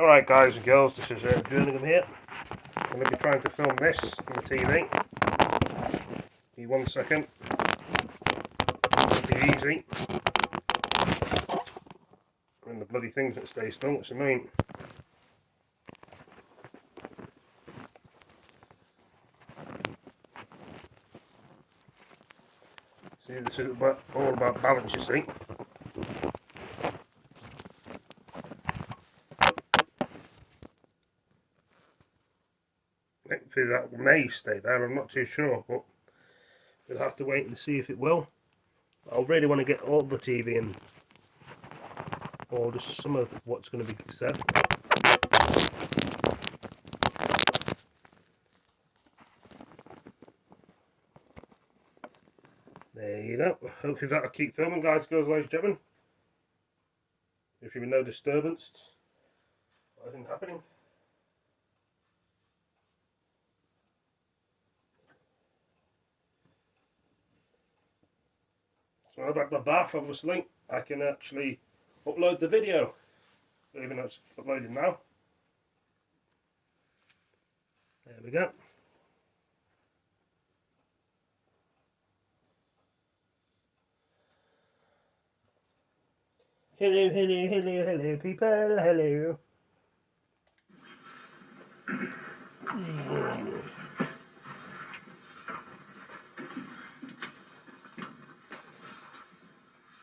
Alright guys and girls, this is Jerningham here. I'm going to be trying to film this on the TV. Give me 1 second. It'll be easy. And the bloody things that stay still, it's annoying. See, this is all about balance, you see. Hopefully that may stay there, I'm not too sure, but we'll have to wait and see if it will. I really want to get all the TV in, or just some of what's going to be said. There you go. Hopefully that'll keep filming, guys, girls, ladies and gentlemen. If you're in no disturbance, nothing happening. So I've had my bath, obviously. I can actually upload the video, even though it's uploaded now. There we go. Hello, hello, hello, hello, people, hello.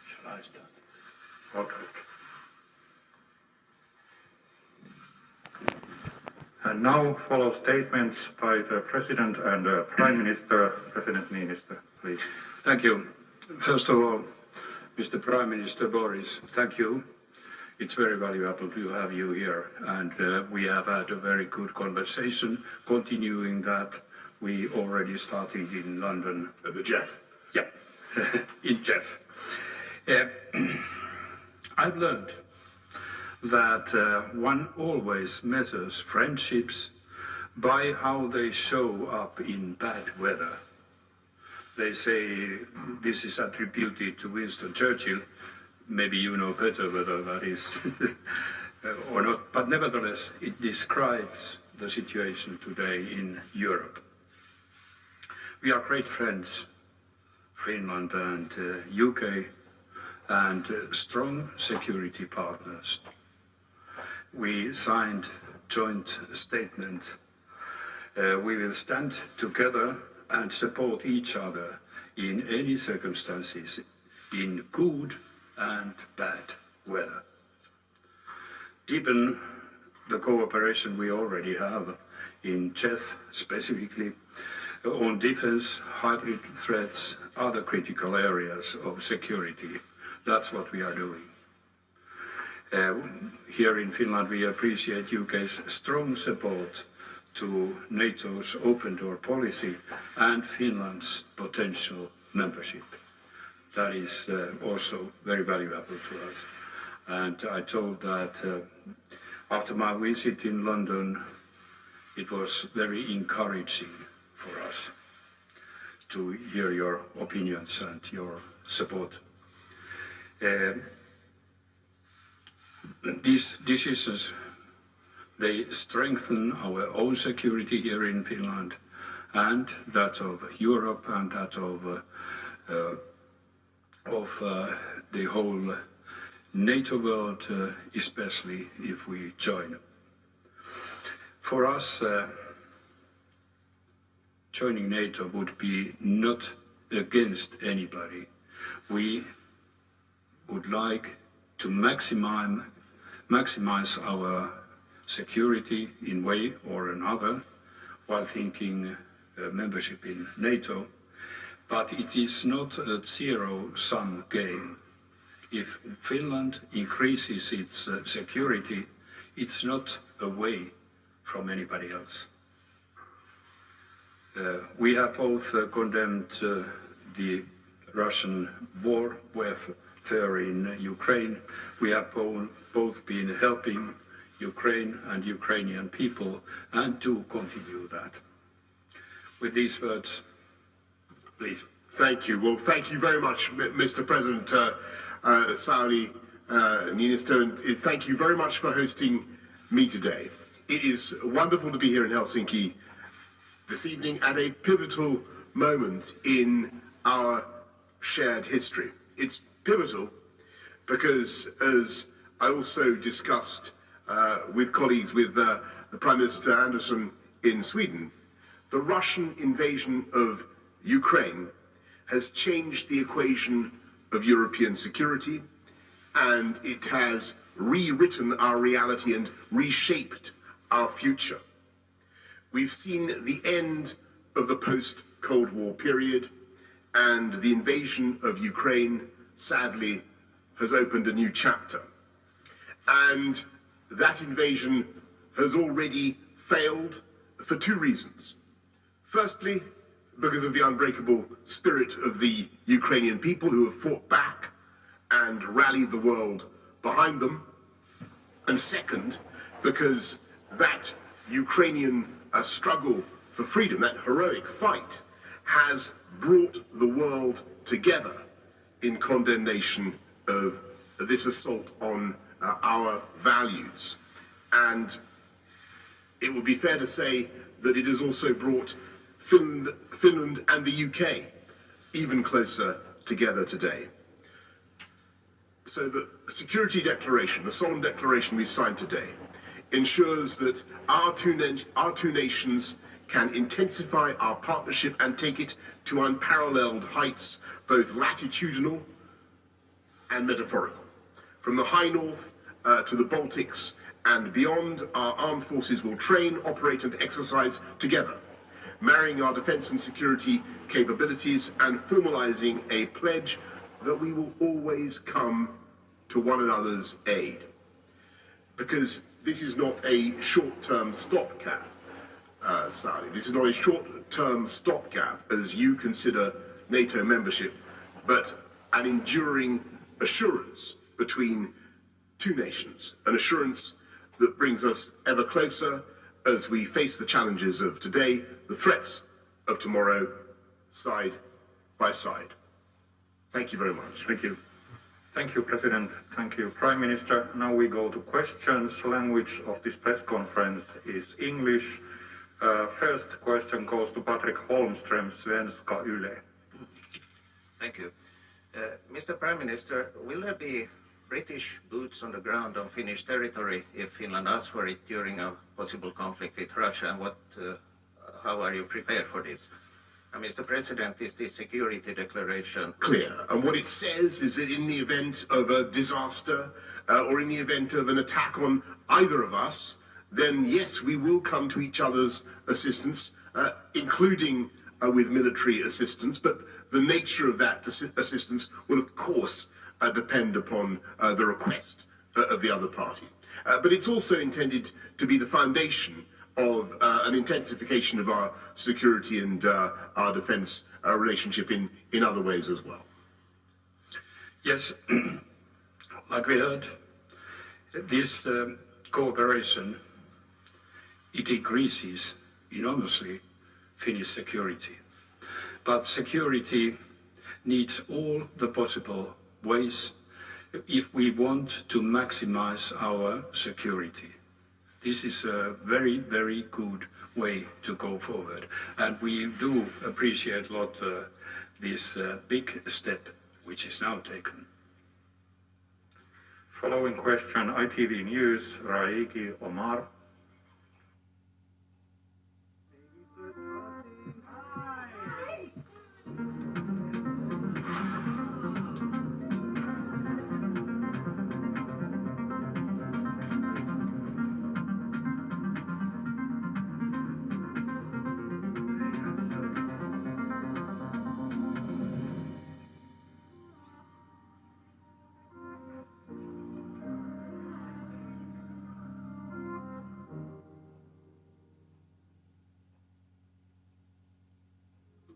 Shall I start? Okay. And now follow statements by the President and Prime Minister. President Minister, please. Thank you. First of all, Mr. Prime Minister Boris, thank you. It's very valuable to have you here, and we have had a very good conversation, continuing that we already started in London. At the Jeff? Yeah, in Jeff. I've learned that one always measures friendships by how they show up in bad weather. They say this is attributed to Winston Churchill. Maybe you know better whether that is or not, but nevertheless it describes the situation today in Europe. We are great friends, Finland and UK, and strong security partners. We signed joint statement. We will stand together and support each other in any circumstances, in good and bad weather. Deepen the cooperation we already have in CHEF, specifically on defense, hybrid threats, other critical areas of security. That's what we are doing. Here in Finland, we appreciate UK's strong support to NATO's open door policy and Finland's potential membership. That is also very valuable to us. And I told that after my visit in London, it was very encouraging for us to hear your opinions and your support. These decisions, they strengthen our own security here in Finland and that of Europe and that of the whole NATO world, especially if we join. For us, joining NATO would be not against anybody. We would like to maximize our security in way or another while thinking membership in NATO, but it is not a zero-sum game. If Finland increases its security, it's not away from anybody else. We have both condemned the Russian warfare in Ukraine. We have both been helping Ukraine and Ukrainian people, and to continue that. With these words, please. Thank you. Well, thank you very much, Mr. President Sauli Niinistö. Thank you very much for hosting me today. It is wonderful to be here in Helsinki this evening at a pivotal moment in our shared history. It's pivotal because, as I also discussed with colleagues, with the Prime Minister Andersson in Sweden, the Russian invasion of Ukraine has changed the equation of European security, and it has rewritten our reality and reshaped our future. We've seen the end of the post-Cold War period, and the invasion of Ukraine, sadly, has opened a new chapter. And that invasion has already failed for two reasons. Firstly, because of the unbreakable spirit of the Ukrainian people who have fought back and rallied the world behind them. And second, because that Ukrainian struggle for freedom, that heroic fight, has brought the world together in condemnation of this assault on our values. And it would be fair to say that it has also brought Finland and the UK even closer together today. So the security declaration, the solemn declaration we've signed today, ensures that our two nations can intensify our partnership and take it to unparalleled heights, both latitudinal and metaphorical. From the high north to the Baltics and beyond, our armed forces will train, operate and exercise together, marrying our defense and security capabilities and formalizing a pledge that we will always come to one another's aid. Because this is not a short-term stopgap, Sally. This is not a short-term stopgap as you consider NATO membership, but an enduring assurance between two nations, an assurance that brings us ever closer as we face the challenges of today, the threats of tomorrow, side by side. Thank you very much. Thank you. Thank you, President. Thank you, Prime Minister. Now we go to questions. Language of this press conference is English. First question goes to Patrick Holmström, Svenska Yle. Thank you. Mr. Prime Minister, will there be British boots on the ground on Finnish territory if Finland asks for it during a possible conflict with Russia? And how are you prepared for this? Mr. President, is this security declaration clear? And what it says is that in the event of a disaster or in the event of an attack on either of us, then yes, we will come to each other's assistance, including with military assistance. But the nature of that assistance will, of course, depend upon the request of the other party. But it's also intended to be the foundation of an intensification of our security and our defense relationship in other ways as well. Yes, like we heard, this cooperation, it increases enormously Finnish security. But security needs all the possible ways if we want to maximize our security. This is a very, very good way to go forward. And we do appreciate a lot this big step which is now taken. Following question, ITV News, Raiki Omar.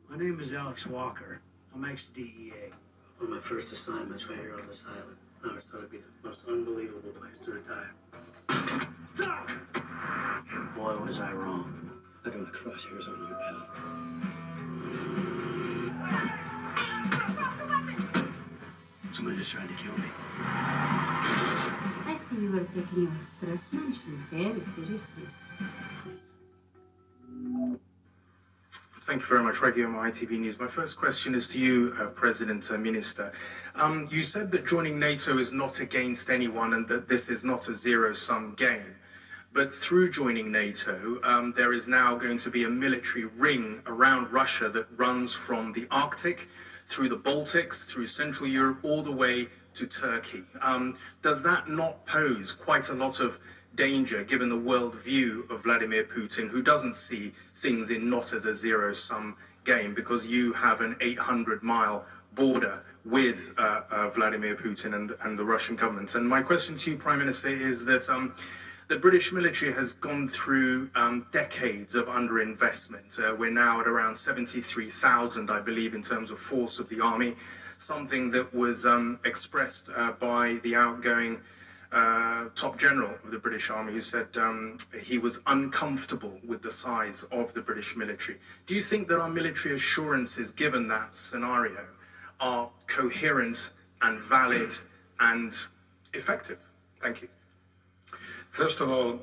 My name is Alex Walker. I'm ex-DEA. One of my first assignments right here on this island. I always thought it'd be the most unbelievable place to retire. Boy, was I wrong. I thought the crosshairs on you, pal. Somebody just tried to kill me. I see you were taking your stress management very seriously. Thank you very much, Reggie, on ITV News. My first question is to you, President Minister. You said that joining NATO is not against anyone and that this is not a zero-sum game. But through joining NATO, there is now going to be a military ring around Russia that runs from the Arctic, through the Baltics, through Central Europe, all the way to Turkey. Does that not pose quite a lot of danger, given the worldview of Vladimir Putin, who doesn't see things in not as a zero-sum game, because you have an 800-mile border with Vladimir Putin and the Russian government? And my question to you, Prime Minister, is that the British military has gone through decades of underinvestment. We're now at around 73,000, I believe, in terms of force of the army, something that was expressed by the outgoing top general of the British Army, who said he was uncomfortable with the size of the British military. Do you think that our military assurances, given that scenario, are coherent and valid and effective? Thank you. First of all,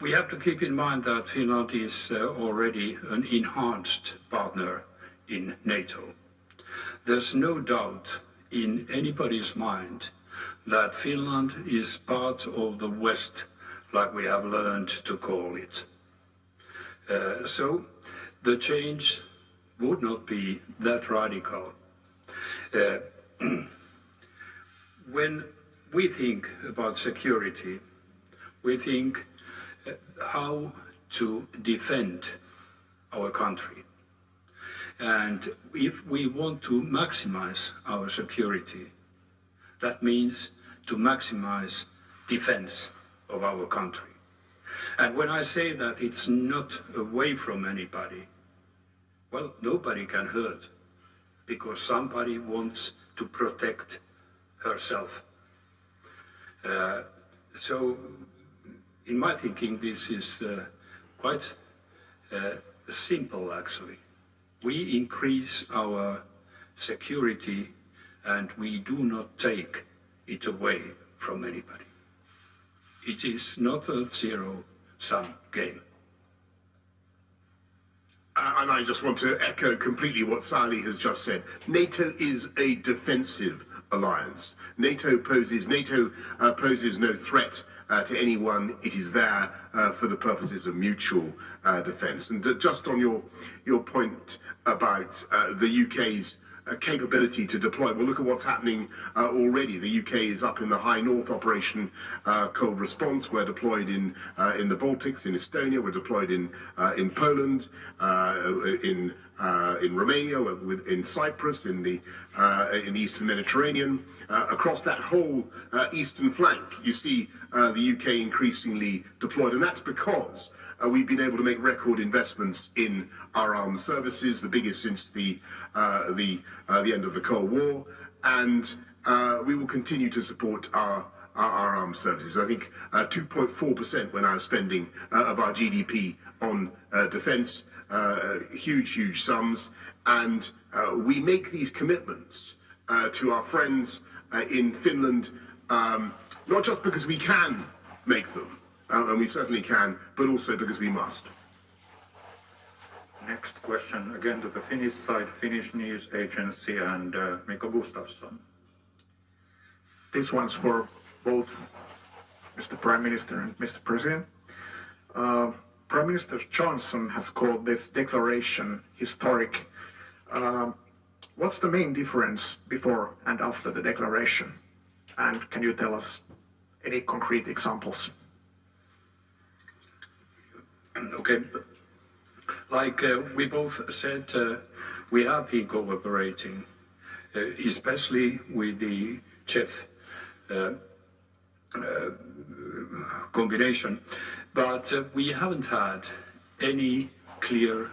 we have to keep in mind that Finland is already an enhanced partner in NATO. There's no doubt in anybody's mind that Finland is part of the West, like we have learned to call it. So the change would not be that radical. When we think about security, we think how to defend our country. And if we want to maximize our security, that means to maximize defense of our country. And when I say that it's not away from anybody, well, nobody can hurt, because somebody wants to protect herself. So, in my thinking, this is quite simple, actually. We increase our security and we do not take it away from anybody. It is not a zero-sum game. And I just want to echo completely what Sally has just said. NATO is a defensive alliance. NATO poses no threat to anyone. It is there for the purposes of mutual defence. And just on your point about the UK's capability to deploy, well, look at what's happening already. The UK is up in the High North Operation Cold Response. We're deployed in the Baltics, in Estonia. We're deployed in Poland, in Romania, in Cyprus, in the Eastern Mediterranean. Across that whole eastern flank, you see the UK increasingly deployed, and that's because we've been able to make record investments in our armed services, the biggest since the end of the Cold War, and we will continue to support our armed services. I think 2.4% when I was spending of our GDP on defence, huge sums, and we make these commitments to our friends in Finland, not just because we can make them, and we certainly can, but also because we must. Next question, again to the Finnish side, Finnish News Agency, and Mikko Gustafsson. This one's for both Mr. Prime Minister and Mr. President. Prime Minister Johnson has called this declaration historic. What's the main difference before and after the declaration? And can you tell us any concrete examples? Okay. Like we both said, we have been cooperating, especially with the CHEF combination, but we haven't had any clear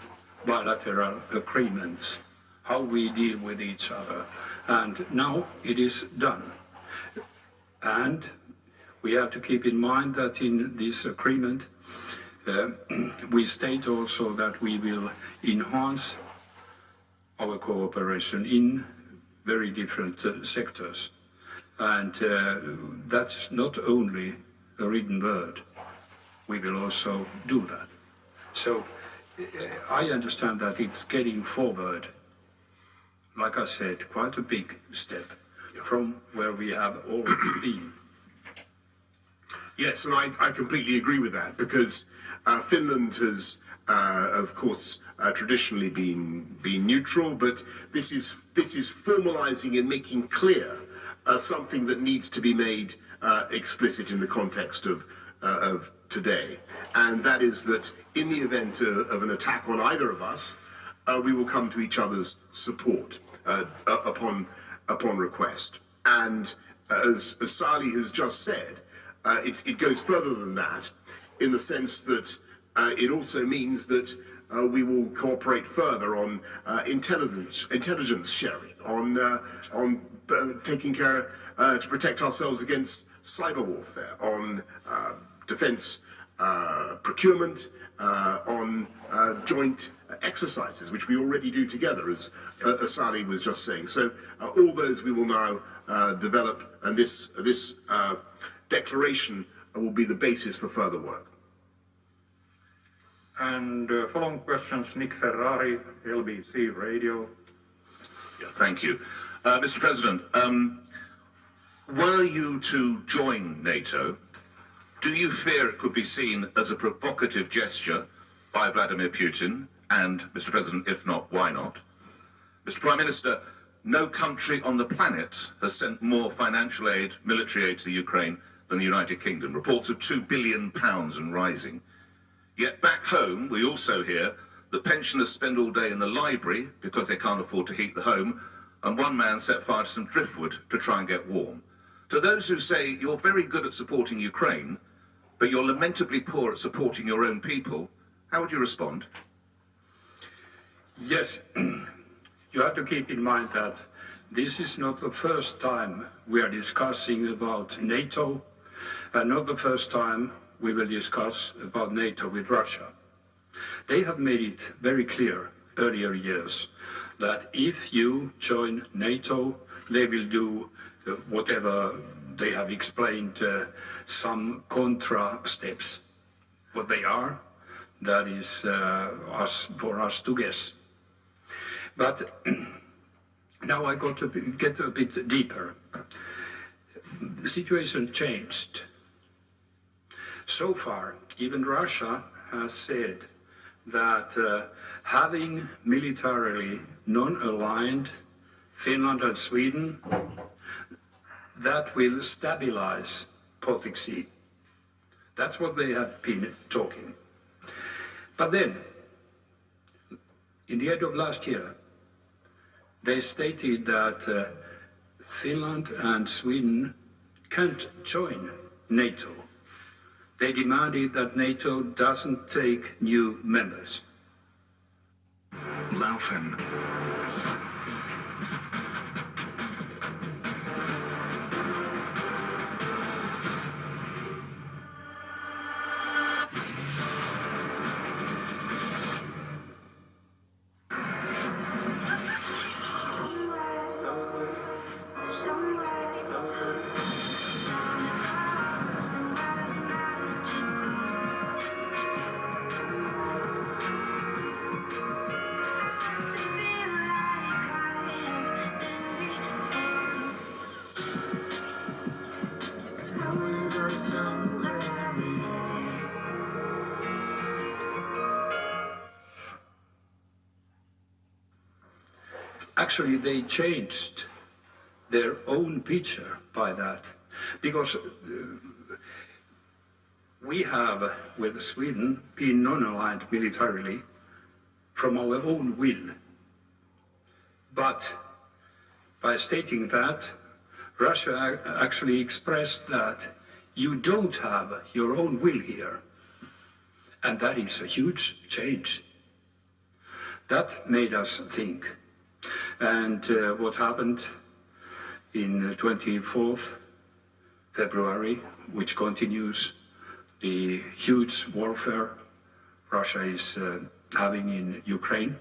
bilateral agreements how we deal with each other, and now it is done. And we have to keep in mind that in this agreement we state also that we will enhance our cooperation in very different sectors. And that's not only a written word. We will also do that. So I understand that it's getting forward, like I said, quite a big step from where we have already been. Yes, and I completely agree with that, because Finland has, of course, traditionally been neutral, but this is formalizing and making clear something that needs to be made explicit in the context of today, and that is that in the event of an attack on either of us, we will come to each other's support upon request. And as Sally has just said, it goes further than that, in the sense that it also means that we will cooperate further on intelligence sharing, on taking care to protect ourselves against cyber warfare, on defense procurement, on joint exercises, which we already do together, as Sally was just saying. So all those we will now develop, and this declaration will be the basis for further work. And following questions, Nick Ferrari, LBC Radio. Yeah, thank you. Mr. President, were you to join NATO, do you fear it could be seen as a provocative gesture by Vladimir Putin? And, Mr. President, if not, why not? Mr. Prime Minister, no country on the planet has sent more financial aid, military aid to Ukraine than the United Kingdom. Reports of £2 billion and rising. Yet back home, we also hear that pensioners spend all day in the library because they can't afford to heat the home, and one man set fire to some driftwood to try and get warm. To those who say you're very good at supporting Ukraine, but you're lamentably poor at supporting your own people, how would you respond? Yes, you have to keep in mind that this is not the first time we are discussing about NATO, and not the first time we will discuss about NATO with Russia. They have made it very clear earlier years that if you join NATO, they will do whatever they have explained, some contra steps. What they are, that is for us to guess. But now I got to get a bit deeper. The situation changed. So far, even Russia has said that having militarily non-aligned Finland and Sweden, that will stabilize Baltic Sea. That's what they have been talking. But then, in the end of last year, they stated that Finland and Sweden can't join NATO. They demanded that NATO doesn't take new members. Laufen. Actually, they changed their own picture by that, because we have, with Sweden, been non-aligned militarily from our own will. But by stating that, Russia actually expressed that you don't have your own will here. And that is a huge change. That made us think. And what happened in 24th February, which continues the huge warfare Russia is having in Ukraine,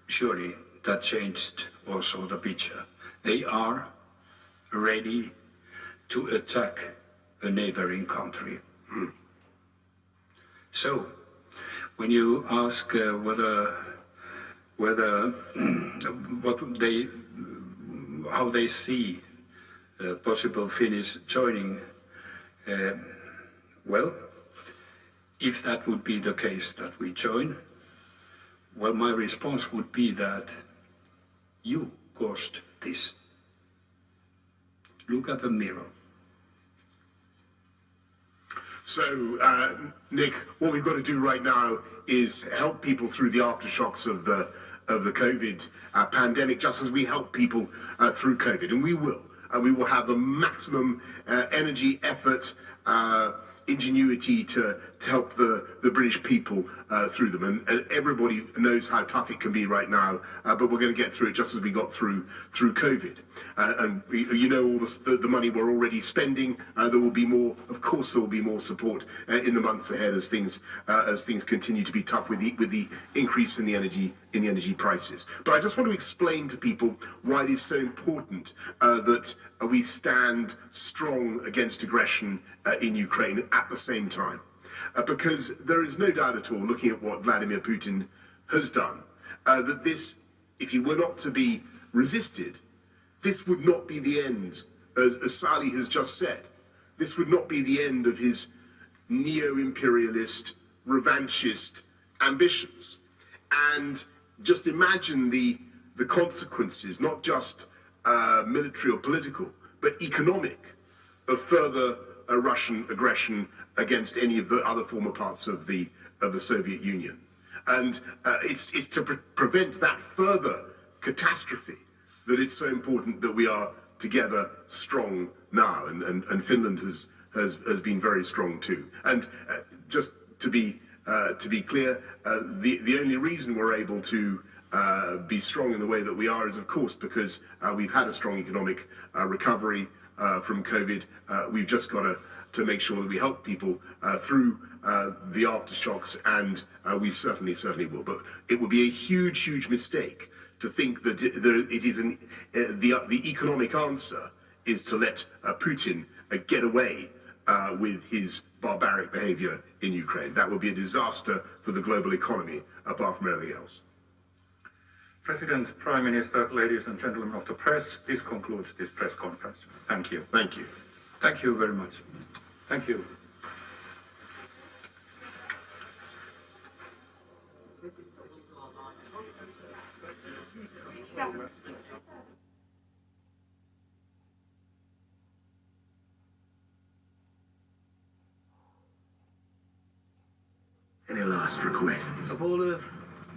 surely that changed also the picture. They are ready to attack a neighboring country. So, when you ask how they see possible Finnish joining, well, if that would be the case that we join, well, my response would be that you caused this. Look at the mirror. So, Nick, what we've got to do right now is help people through the aftershocks of the COVID pandemic, just as we help people through COVID, and we will. We will have the maximum energy, effort, ingenuity to help the British people through them. And everybody knows how tough it can be right now, but we're going to get through it just as we got through COVID. And you know all the money we're already spending. There will be more, of course, there will be more support in the months ahead as things continue to be tough with the increase in the energy prices. But I just want to explain to people why it is so important that we stand strong against aggression in Ukraine at the same time. Because there is no doubt at all, looking at what Vladimir Putin has done, that this, if he were not to be resisted, this would not be the end, as Sally has just said. This would not be the end of his neo-imperialist, revanchist ambitions. And just imagine the consequences, not just military or political, but economic, of further Russian aggression against any of the other former parts of the Soviet Union. And it's to prevent that further catastrophe that it's so important that we are together strong now, and Finland has been very strong too. And just to be clear, the only reason we're able to be strong in the way that we are is, of course, because we've had a strong economic recovery from COVID. We've just got to make sure that we help people through the aftershocks, and we certainly will. But it would be a huge mistake to think that it is the economic answer is to let Putin get away with his barbaric behavior in Ukraine. That would be a disaster for the global economy, apart from everything else. President, Prime Minister, ladies and gentlemen of the press, this concludes this press conference. Thank you. Thank you. Thank you very much. Thank you. Any last requests? A bowl of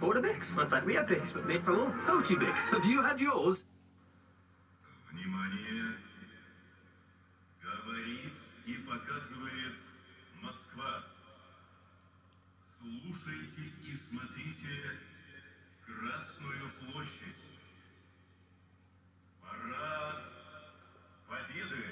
Border Bix? That's like we have Bix, but made from oats. Salty Bix. Have you had yours? Внимание! Говорит и показывает Москва. Слушайте и смотрите Красную площадь. Парад Победы.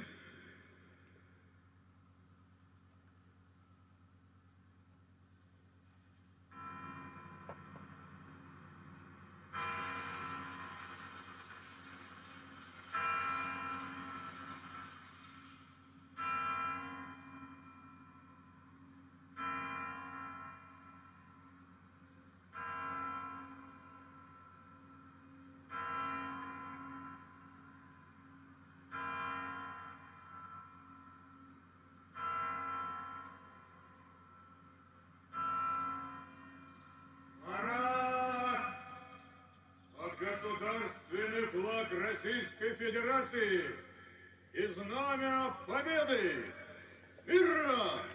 Государственный флаг Российской Федерации и знамя Победы! Смирно!